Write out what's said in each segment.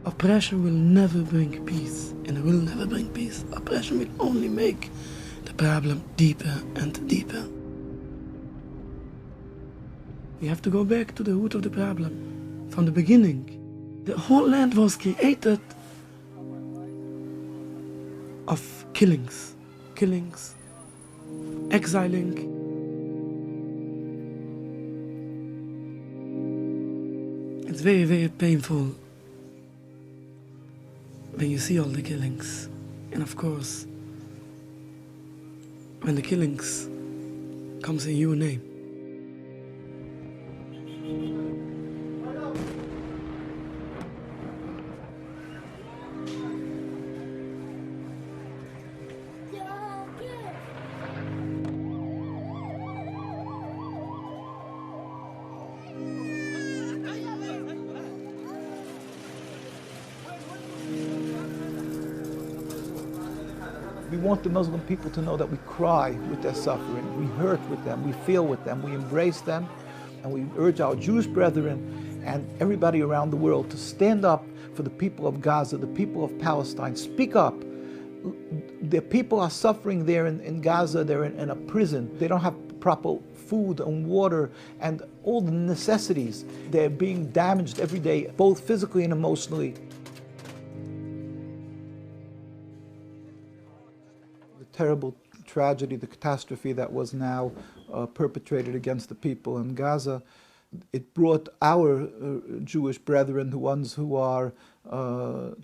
Oppression will never bring peace, and it will never bring peace. Oppression will only make the problem deeper and deeper. We have to go back to the root of the problem, from the beginning. The whole land was created of killings, exiling. It's very, very painful when you see all the killings. And of course, when the killings comes in your name. We want the Muslim people to know that we cry with their suffering, we hurt with them, we feel with them, we embrace them, and we urge our Jewish brethren and everybody around the world to stand up for the people of Gaza, the people of Palestine. Speak up. The people are suffering there in Gaza, they're in a prison. They don't have proper food and water and all the necessities. They're being damaged every day, both physically and emotionally. Terrible tragedy, the catastrophe that was now perpetrated against the people in Gaza. It brought our Jewish brethren, the ones who are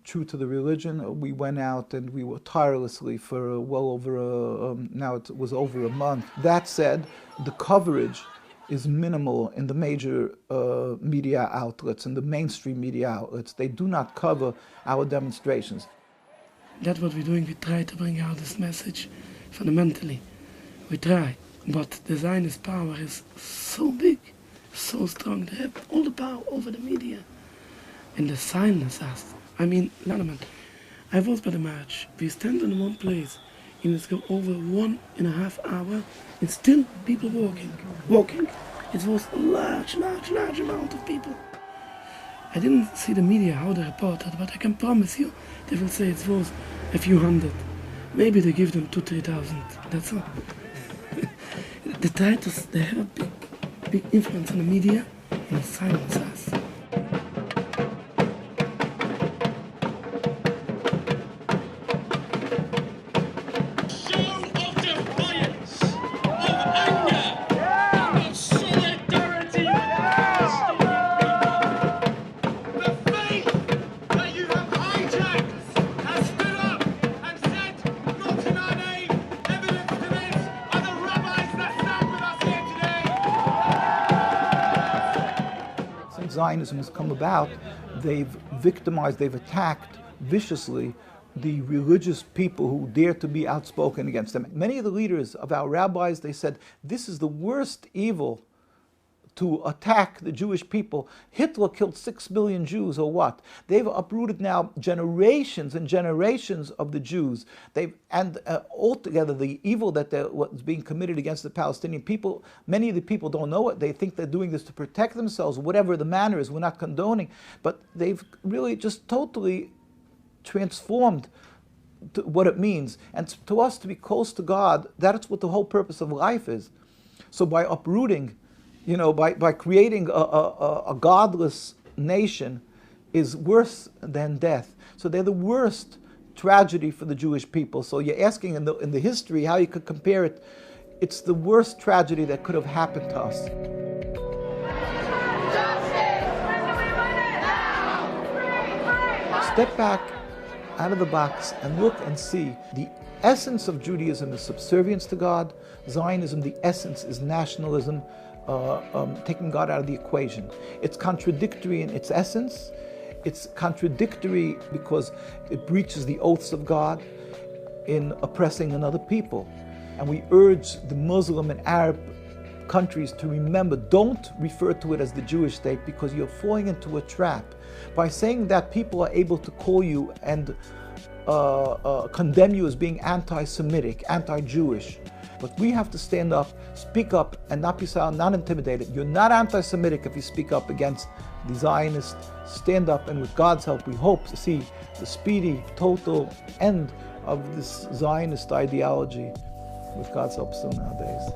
true to the religion. We went out and we worked tirelessly for well over, now it was over a month. That said, the coverage is minimal in the major media outlets, in the mainstream media outlets. They do not cover our demonstrations. That's what we're doing. We try to bring out this message fundamentally. We try, but the Zionist power is so big, so strong. They have all the power over the media. And they silence us. I mean, I was by the march. We stand in one place, and it's go over 1.5 hours, and still people walking. It was a large amount of people. I didn't see the media, how they reported, but I can promise you, they will say it was a few hundred. Maybe they give them 2,000-3,000, that's all. They have a big influence on the media, and they silence us. Zionism has come about, they've victimized, they've attacked viciously the religious people who dare to be outspoken against them. Many of the leaders of our rabbis, they said, this is the worst evil to attack the Jewish people. Hitler killed 6 million Jews, or what? They've uprooted now generations and generations of the Jews. Altogether, the evil that was being committed against the Palestinian people, many of the people don't know it. They think they're doing this to protect themselves, whatever the manner is. We're not condoning. But they've really just totally transformed what it means. And to us, to be close to God, that's what the whole purpose of life is. So by uprooting, by creating a godless nation is worse than death. So they're the worst tragedy for the Jewish people. So you're asking in the history how you could compare it. It's the worst tragedy that could have happened to us. Step back out of the box and look and see the essence of Judaism is subservience to God. Zionism, the essence is nationalism, taking God out of the equation. It's contradictory in its essence. It's contradictory because it breaches the oaths of God in oppressing another people. And we urge the Muslim and Arab countries to remember, don't refer to it as the Jewish state, because you're falling into a trap. By saying that, people are able to call you and condemn you as being anti-Semitic, anti-Jewish. But we have to stand up, speak up, and not be silent, not intimidated. You're not anti-Semitic if you speak up against the Zionists. Stand up, and with God's help, we hope to see the speedy, total end of this Zionist ideology. With God's help soon nowadays.